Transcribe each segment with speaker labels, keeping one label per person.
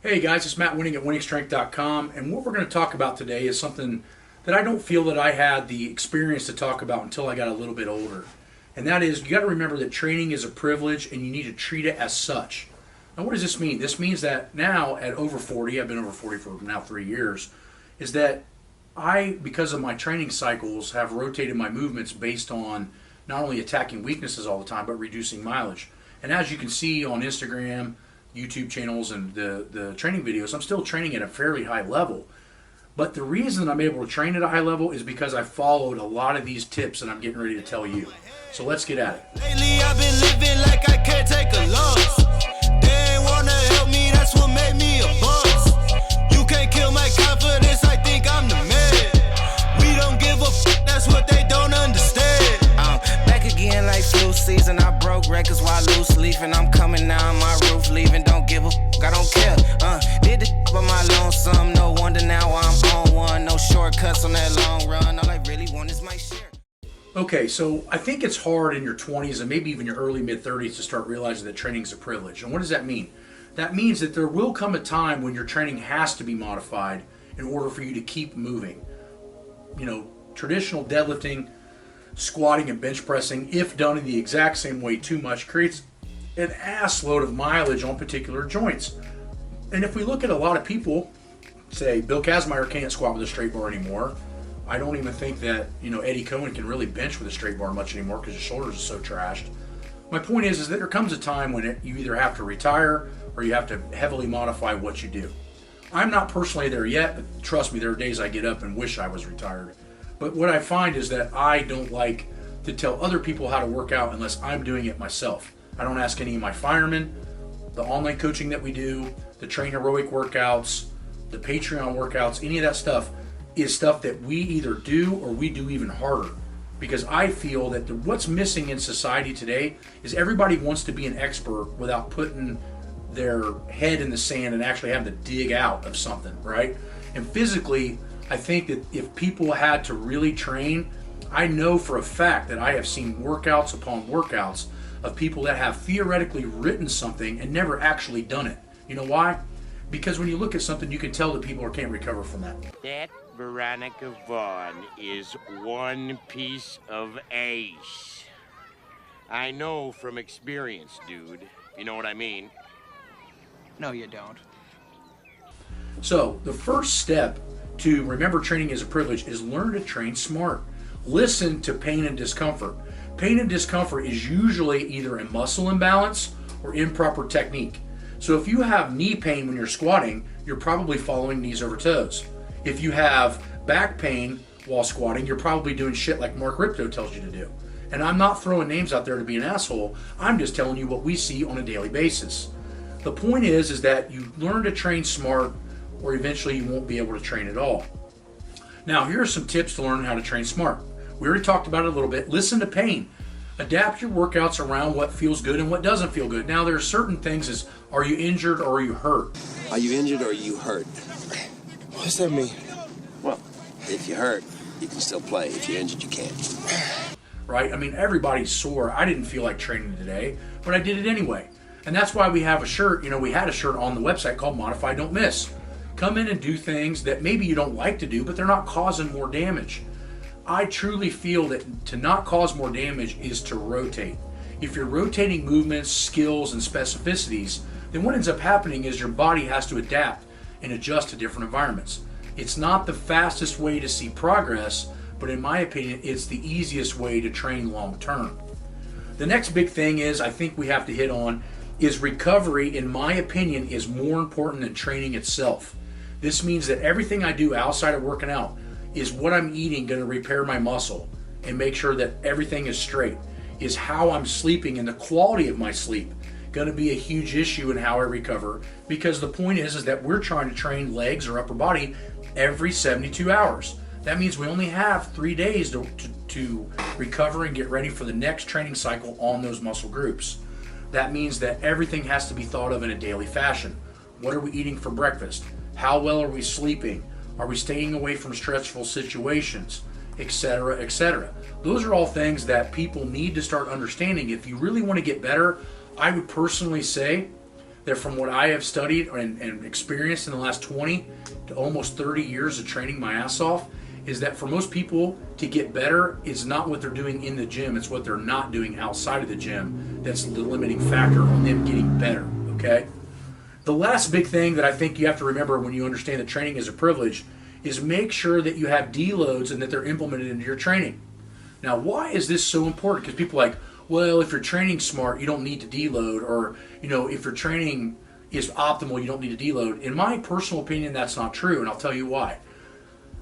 Speaker 1: Hey guys, it's Matt Wenning at WenningStrength.com, and what we're going to talk about today is something that I don't feel that I had the experience to talk about until I got a little bit older. And that is, you got to remember that training is a privilege and you need to treat it as such. Now what does this mean? This means that now at over 40, I've been over 40 for now 3 years, is that I, because of my training cycles, have rotated my movements based on not only attacking weaknesses all the time, but reducing mileage. And as you can see on Instagram, YouTube channels, and the training videos, I'm still training at a fairly high level. But the reason I'm able to train at a high level is because I followed a lot of these tips that I'm getting ready to tell you. So let's get at it.
Speaker 2: Lately I've been living like I can't take a loss. They ain't wanna help me, that's what made me a boss. You can't kill my confidence, I think I'm the man. We don't give a f, that's what they don't understand. I'm back again like flu season. I broke records while loose leafing. I'm coming down my roof, leaving. Don't give a f, I don't care. Did the by my lonesome. No wonder now I'm on one. No shortcuts on that long run. All I really want is my share.
Speaker 1: Okay, so I think it's hard in your 20s and maybe even your early mid-30s to start realizing that training is a privilege. And what does that mean? That means that there will come a time when your training has to be modified in order for you to keep moving. You know, traditional deadlifting, squatting, and bench pressing, if done in the exact same way too much, creates an ass load of mileage on particular joints. And if we look at a lot of people, say Bill Kazmaier can't squat with a straight bar anymore. I don't even think that, Eddie Cohen can really bench with a straight bar much anymore because his shoulders are so trashed. My point is that there comes a time when you either have to retire or you have to heavily modify what you do. I'm not personally there yet, but trust me, there are days I get up and wish I was retired. But what I find is that I don't like to tell other people how to work out unless I'm doing it myself. I don't ask any of my firemen. The online coaching that we do, the Train Heroic workouts, the Patreon workouts, any of that stuff is stuff that we either do or we do even harder. Because I feel that what's missing in society today is everybody wants to be an expert without putting their head in the sand and actually having to dig out of something, right? And physically, I think that if people had to really train, I know for a fact that I have seen workouts upon workouts of people that have theoretically written something and never actually done it. You know why? Because when you look at something, you can tell that people can't recover from that.
Speaker 3: That Veronica Vaughn is one piece of ace. I know from experience, dude. You know what I mean?
Speaker 4: No, you don't.
Speaker 1: So the first step to remember training is a privilege is learn to train smart. Listen to pain and discomfort. Pain and discomfort is usually either a muscle imbalance or improper technique. So if you have knee pain when you're squatting, you're probably following knees over toes. If you have back pain while squatting, you're probably doing shit like Mark Ripto tells you to do. And I'm not throwing names out there to be an asshole. I'm just telling you what we see on a daily basis. The point is that you learn to train smart or eventually you won't be able to train at all. Now, here are some tips to learn how to train smart. We already talked about it a little bit. Listen to pain. Adapt your workouts around what feels good and what doesn't feel good. Now, there are certain things as, are you injured or are you hurt?
Speaker 5: Are you injured or are you hurt?
Speaker 4: What's that mean?
Speaker 5: Well, if you're hurt, you can still play. If you're injured, you can't.
Speaker 1: Right? I mean, everybody's sore. I didn't feel like training today, but I did it anyway. And that's why we have a shirt. We had a shirt on the website called Modify Don't Miss. Come in and do things that maybe you don't like to do, but they're not causing more damage. I truly feel that to not cause more damage is to rotate. If you're rotating movements, skills, and specificities, then what ends up happening is your body has to adapt and adjust to different environments. It's not the fastest way to see progress, but in my opinion, it's the easiest way to train long term. The next big thing is I think we have to hit on is recovery, in my opinion, is more important than training itself. This means that everything I do outside of working out is what I'm eating going to repair my muscle and make sure that everything is straight? Is how I'm sleeping and the quality of my sleep going to be a huge issue in how I recover? Because the point is that we're trying to train legs or upper body every 72 hours. That means we only have 3 days to recover and get ready for the next training cycle on those muscle groups. That means that everything has to be thought of in a daily fashion. What are we eating for breakfast? How well are we sleeping? Are we staying away from stressful situations, etc., etc.? Those are all things that people need to start understanding. If you really want to get better, I would personally say that from what I have studied and experienced in the last 20 to almost 30 years of training my ass off, is that for most people to get better is not what they're doing in the gym, it's what they're not doing outside of the gym that's the limiting factor on them getting better, okay? The last big thing that I think you have to remember when you understand that training is a privilege is make sure that you have deloads and that they're implemented into your training. Now, why is this so important? Because people are like, well, if you're training smart, you don't need to deload, or, you know, if your training is optimal, you don't need to deload. In my personal opinion, that's not true, and I'll tell you why.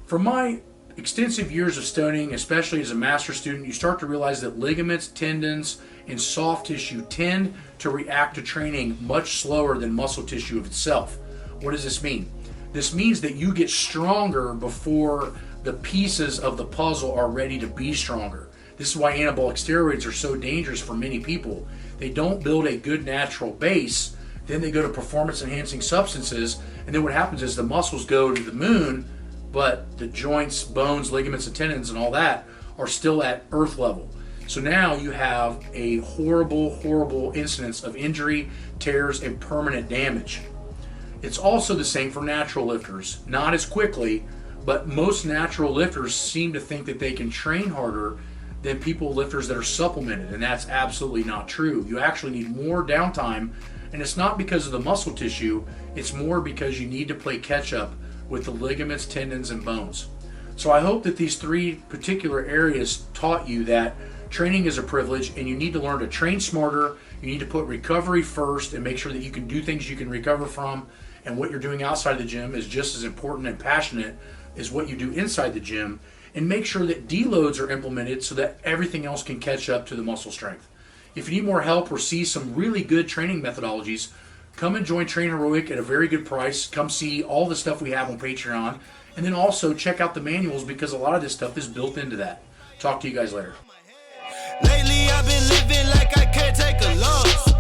Speaker 1: From my extensive years of studying, especially as a master student, you start to realize that ligaments, tendons, and soft tissue tend to react to training much slower than muscle tissue of itself. What does this mean? This means that you get stronger before the pieces of the puzzle are ready to be stronger. This is why anabolic steroids are so dangerous for many people. They don't build a good natural base, then they go to performance enhancing substances, and then what happens is the muscles go to the moon, but the joints, bones, ligaments, and tendons and all that are still at earth level. So now you have a horrible, horrible incidence of injury, tears, and permanent damage. It's also the same for natural lifters. Not as quickly, but most natural lifters seem to think that they can train harder than lifters that are supplemented, and that's absolutely not true. You actually need more downtime, and it's not because of the muscle tissue, it's more because you need to play catch up with the ligaments, tendons, and bones. So I hope that these three particular areas taught you that training is a privilege, and you need to learn to train smarter. You need to put recovery first and make sure that you can do things you can recover from, and what you're doing outside of the gym is just as important and passionate as what you do inside the gym, and make sure that deloads are implemented so that everything else can catch up to the muscle strength. If you need more help or see some really good training methodologies, come and join Train Heroic at a very good price. Come see all the stuff we have on Patreon, and then also check out the manuals because a lot of this stuff is built into that. Talk to you guys later.
Speaker 2: Lately I've been living like I can't take a loss.